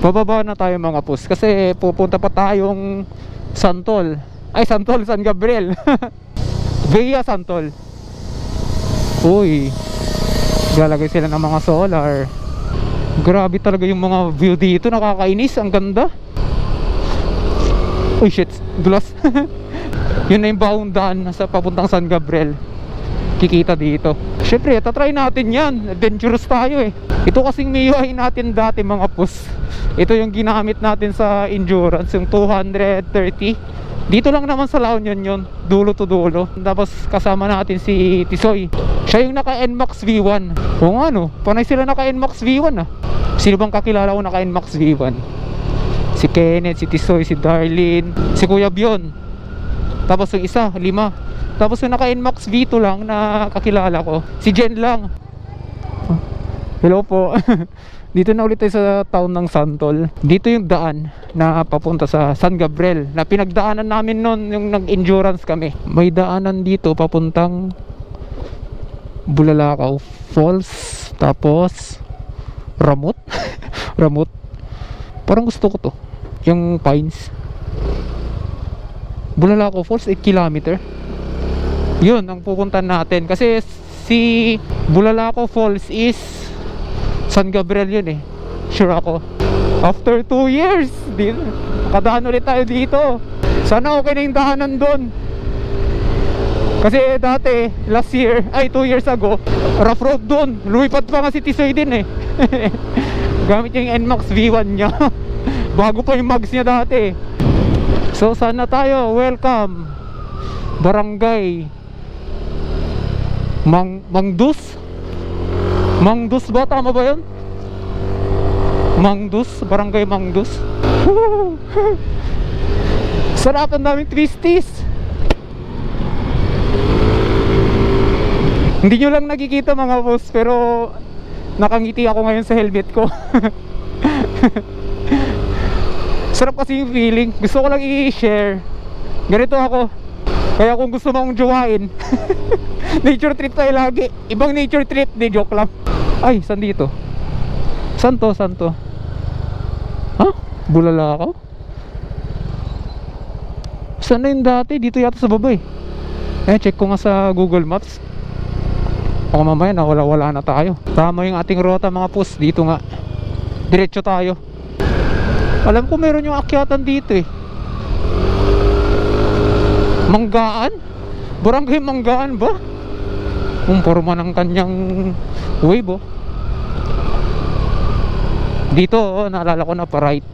Bababa na tayo mga pus kasi pupunta pa tayong Santol. Ay, Santol, San Gabriel. Via Santol. Uy, lalagay sila ng mga solar. Grabe talaga yung mga view dito, nakakainis, ang ganda. Uy shit, dulas. Yun na yung baong daan sa papuntang San Gabriel. Kikita dito. Syempre, tatry natin yan. Adventurous tayo eh. Ito kasing MIUI natin dati mga pus. Ito yung ginamit natin sa endurance, yung 230. Dito lang naman sa La Union yun, dulo to dulo. Tapos kasama natin si Tisoy. Siya yung naka NMAX V1. O nga no, panay sila naka NMAX V1 ah. Sino bang kakilala ko naka NMAX V1? Si Kenneth, si Tisoy, si Darlene, si Kuya Bion. Tapos yung isa, 5. Tapos yung naka NMAX V2 lang na kakilala ko, si Jen lang. Hello po. Dito na ulit tayo sa town ng Santol. Dito yung daan na papunta sa San Gabriel na pinagdaanan namin noon yung nag-endurance kami. May daanan dito papuntang Bulalakaw Falls. Tapos Ramot. Ramot. Parang gusto ko to. Yung Pines. Bulalakaw Falls 8 kilometer. Yun ang pupuntahan natin. Kasi si Bulalakaw Falls is San Gabriel yun eh. Sure ako. After 2 years nakadaan ulit tayo dito. Sana okay na yung daanan doon. Kasi dati last year, ay 2 years ago, rough road doon. Lumipat pa nga si Tisoy din eh. Gamit yung NMAX V1 niya. Bago pa yung mags niya dati. So sana tayo. Welcome Barangay Mangdus. Mangdus ba? Tama ba yun? Mangdus, Barangay Mangdus. Sarap, ang daming twisties. Hindi nyo lang nakikita mga boss, pero nakangiti ako ngayon sa helmet ko. Sarap kasi yung feeling. Gusto ko lang i-share. Ganito ako. Kaya kung gusto mong jowain, nature trip tayo lagi. Ibang nature trip, di joke lang. Ay, saan dito? Saan to? Saan to? Ha? Bulalakaw? Saan na yung dati? Dito yata sa baba eh. Check ko nga sa Google Maps. Baka mamaya wala na tayo. Tama yung ating rota mga pus. Dito nga. Diretso tayo. Alam ko meron yung akyatan dito eh. Manggaan? Barangay Manggaan ba? Ang forma ng kanyang wave oh. Dito oh, naalala ko na pa right.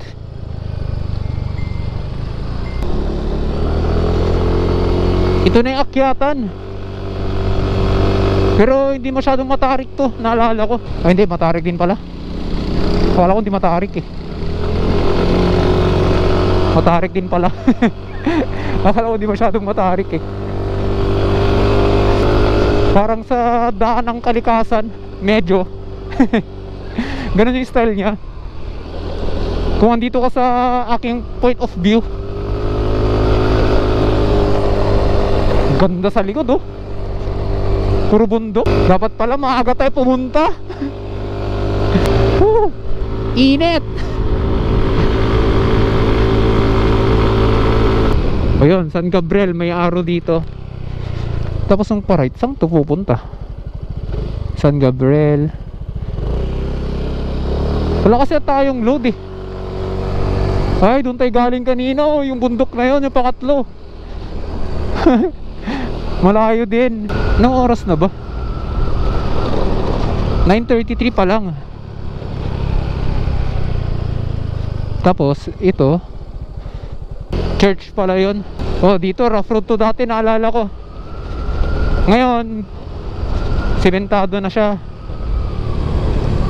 Ito na yung akyatan. Pero hindi masyadong matarik to, naalala ko. Ay hindi, matarik din pala. Akala ko hindi matarik eh. Matarik din pala. Akala ko hindi masyadong matarik eh. Parang sa daan ng kalikasan, medyo. Ganun yung style niya. Kung andito ka sa aking point of view, ganda sa likod oh. Puro bundok. Dapat pala maaga tayo pumunta. Init. Ayun, San Gabriel, may araw dito. Tapos ang pa-right, saan to pupunta? San Gabriel. Wala kasi tayong load eh. Ay, doon tayo galing kanina oh, yung bundok na yun, yung pangatlo. Malayo din. Anong oras na ba? 9:33 pa lang. Tapos ito church pala yun. Oh, dito rough road to dati, naalala ko. Ngayon sementado na siya.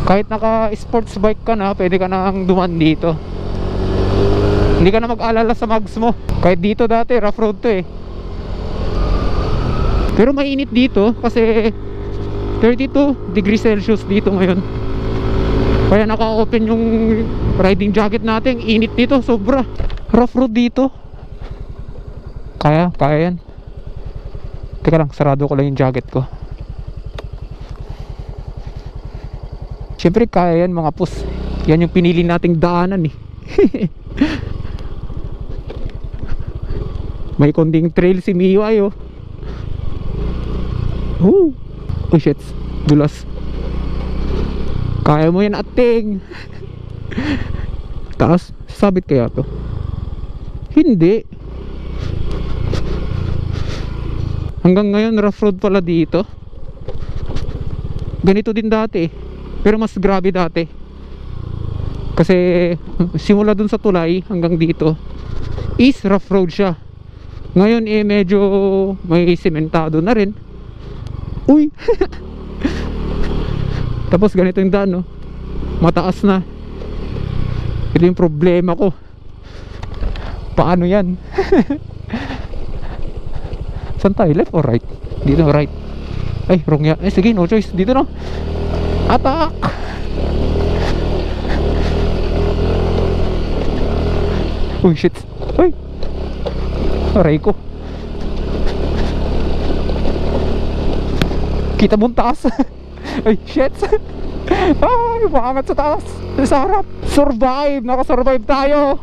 Kahit naka sports bike ka na, pwede ka nang dumaan dito. Hindi ka na mag-alala sa mags mo. Kahit dito dati rough road to eh. Pero mainit dito kasi 32 degrees Celsius dito ngayon. Kaya naka-open yung riding jacket natin. Init dito, sobra. Rough road dito. Kaya yan. Teka lang, sarado ko lang yung jacket ko. Siyempre kaya yan mga pus. Yan yung pinili nating daanan eh. May konting trail si Mio ay oh. Oh shit, dulas. Kaya mo yan ating. Taas, sabit kaya to? Hindi. Hanggang ngayon rough road pala dito. Ganito din dati eh, pero mas grabe dati. Kasi simula dun sa tulay hanggang dito is rough road siya. Ngayon eh medyo may sementado na rin. Uy. Tapos ganito yung daan no, mataas na. Ito yung problema ko, paano yan? Saan tayo? Left or right? Dito right. Ay wrong ya. Eh sige, no choice. Dito no. Attack. Uy shit. Uy, aray ko. Kita mo ang taas. Ay shit. Ay maangat sa taas, sa harap. Survive, nakasurvive tayo.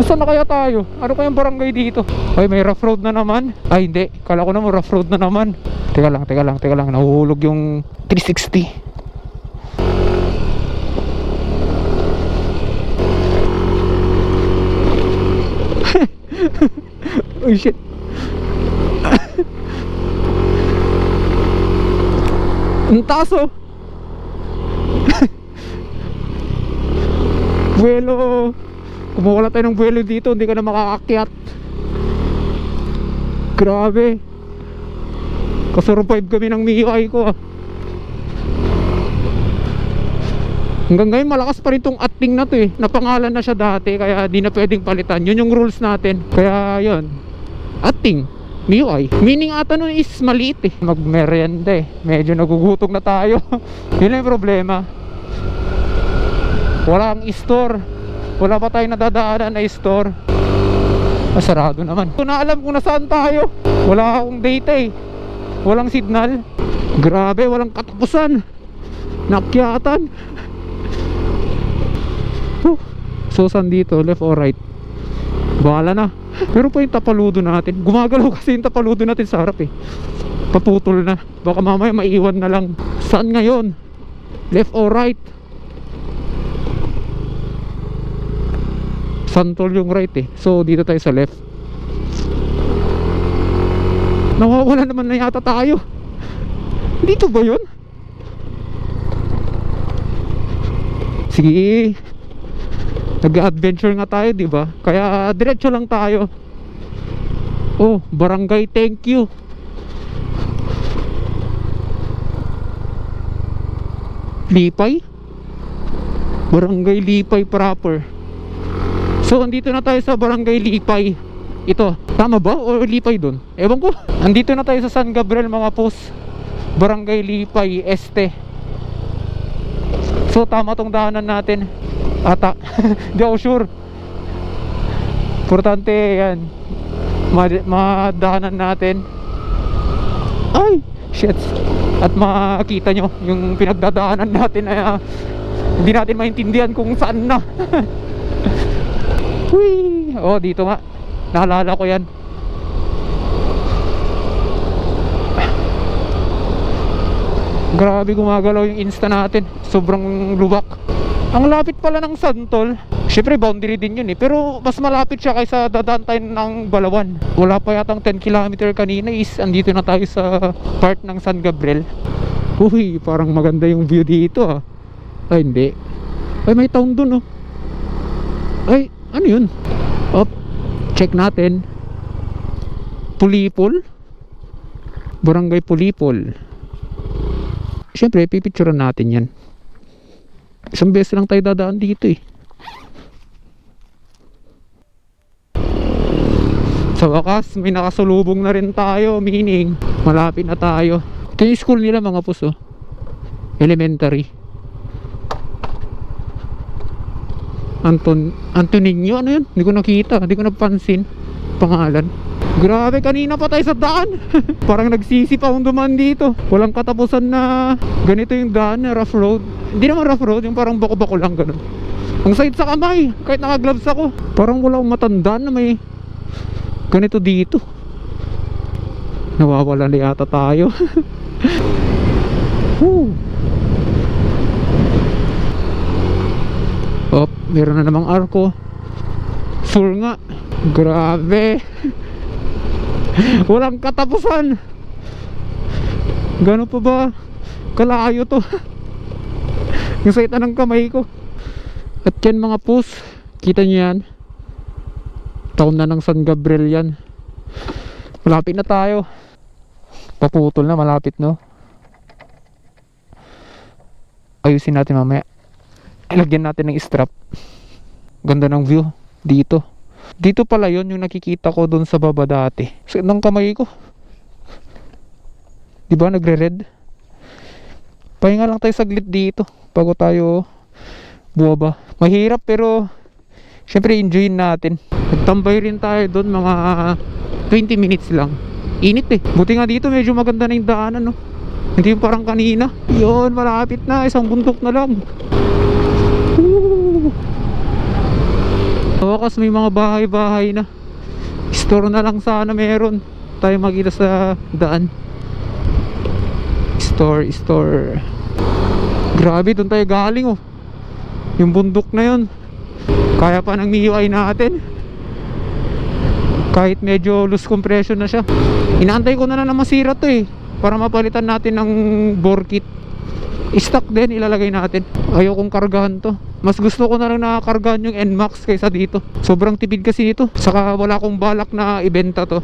Saan na kaya tayo? Ano kayang barangay dito? Ay may rough road na naman. Ay hindi, kala ko naman rough road na naman. Teka lang, nahuhulog yung 360. Oh shit. Ang taas oh. Buwelo. Kumuha tayo ng buwelo dito, hindi ka na makakakyat. Grabe. Kasurvive kami ng MIUI ko ah. Hanggang ngayon malakas pa rin tong ating na to eh. Napangalan na siya dati kaya di na pwedeng palitan. Yun yung rules natin. Kaya yun, ating MIUI. Meaning ata nun is maliit eh. Magmerienda eh. Medyo nagugutom na tayo. Yun yung problema. Walang store. Wala pa tayong nadadaanan na store. Masarado naman. Ito na alam kung nasaan tayo. Wala akong data eh. Walang signal. Grabe, walang katapusan. Nakyatan. So saan dito? Left or right? Bahala na. Pero pa yung tapaludo natin. Gumagalaw kasi yung tapaludo natin sa harap eh. Paputol na. Baka mamaya maiwan na lang. Saan ngayon? Left or right? Santol yung right eh. So dito tayo sa left. Nawawala naman na yata tayo. Dito ba yun? Sige, nag-adventure nga tayo, di ba? Kaya diretso lang tayo. Oh, barangay, thank you. Lipay? Barangay Lipay proper. So andito na tayo sa barangay Lipay. Ito, tama ba? O Lipay dun? Ewan ko. Andito na tayo sa San Gabriel mga pos. Barangay Lipay Este. So tama tong daanan natin ata. Di ako sure. Importante yan, madaanan natin. Ay shit. At makikita nyo yung pinagdadaanan natin na hindi natin maintindihan kung saan na. Uy. Oh dito nga, naalala ko yan. Grabe gumagalaw yung Insta natin. Sobrang lubak. Ang lapit pala ng Santol. Syempre boundary din yun eh. Pero mas malapit siya kaysa dadaan tayo ng Balawan. Wala pa yatang 10 km kanina is andito na tayo sa part ng San Gabriel. Uy, parang maganda yung view dito ah. Ay hindi. Ay may town dun oh. Ay ano yun? Op, check natin. Pulipol. Barangay Pulipol. Siyempre, pipicturean natin yan. Isang beses lang tayo dadaan dito eh. Sa wakas, may nakasulubong na rin tayo. Meaning, malapit na tayo. Ito yung school nila mga puso. Elementary. Antonino, ano yun? Hindi ko nakita, hindi ko napansin pangalan. Grabe, kanina pa tayo sa daan. Parang nagsisipaw dumaan dito. Walang katapusan na ganito yung daan na rough road. Hindi naman rough road, yung parang bako-bako lang ganun. Ang sakit sa kamay, kahit naka-gloves ako. Parang wala akong matandaan na may ganito dito. Nawawala na yata tayo. Oh, meron na namang arko. Full nga. Grabe. Walang katapusan. Gano'n pa ba kalayo to? Yung saita ng kamay ko. At yan mga pus, kita nyo yan, taon na ng San Gabriel yan. Malapit na tayo. Paputol na, malapit no. Ayusin natin mamaya. Ilagyan natin ng strap. Ganda ng view dito. Dito pala yon yung nakikita ko doon sa baba dati. Sakit ng kamay ko. Diba nagre-red? Pahinga lang tayo saglit dito bago tayo buwaba. Mahirap pero syempre enjoyin natin. Nagtambay rin tayo doon mga 20 minutes lang. Init eh. Buti nga dito medyo maganda na yung daanan no. Hindi yung parang kanina. Yun, malapit na. Isang bundok na lang. Sa wakas may mga bahay-bahay na. Store na lang sana meron tayo makita sa daan. Store. Grabe, doon tayo galing oh. Yung bundok na yun. Kaya pa ng MIUI natin. Kahit medyo loose compression na siya. Inaantay ko na masira to eh, para mapalitan natin ng bore kit. Stock din ilalagay natin. Ayokong kargahan to. Mas gusto ko na lang nakakargahan yung NMAX kaysa dito. Sobrang tipid kasi nito. Saka wala akong balak na ibenta to.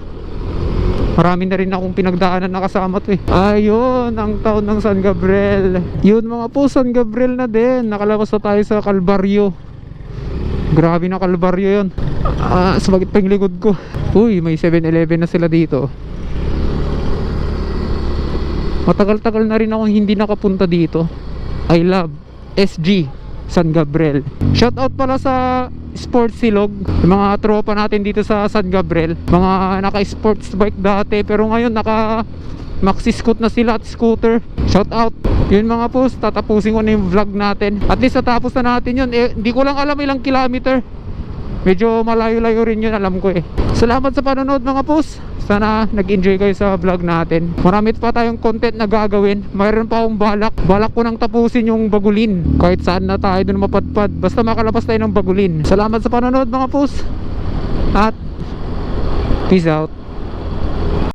Marami na rin akong pinagdaanan na kasama to eh. Ayun, ang taon ng San Gabriel. Yun mga po, San Gabriel na din. Nakalabas na tayo sa Calvario. Grabe na Calvario yun. Sumakit pa yung likod ko. Uy, may 7-Eleven na sila dito. Matagal-tagal na rin akong hindi nakapunta dito. I love SG San Gabriel. Shoutout pala sa Sports Silog, yung mga tropa natin dito sa San Gabriel. Mga naka-sports bike dati, pero ngayon naka maxi scoot na sila at scooter. Shoutout. Yun mga post, tatapusin ko na yung vlog natin. At least natapos na natin yun. Hindi ko lang alam ilang kilometer. Medyo malayo-layo rin yun, alam ko eh. Salamat sa panonood mga post. Sana nag-enjoy kayo sa vlog natin. Marami pa tayong content na gagawin. Mayroon pa akong balak ko nang tapusin yung Bagulin. Kahit saan na tayo dun mapadpad, basta makalabas tayo ng Bagulin. Salamat sa panonood mga post. At peace out.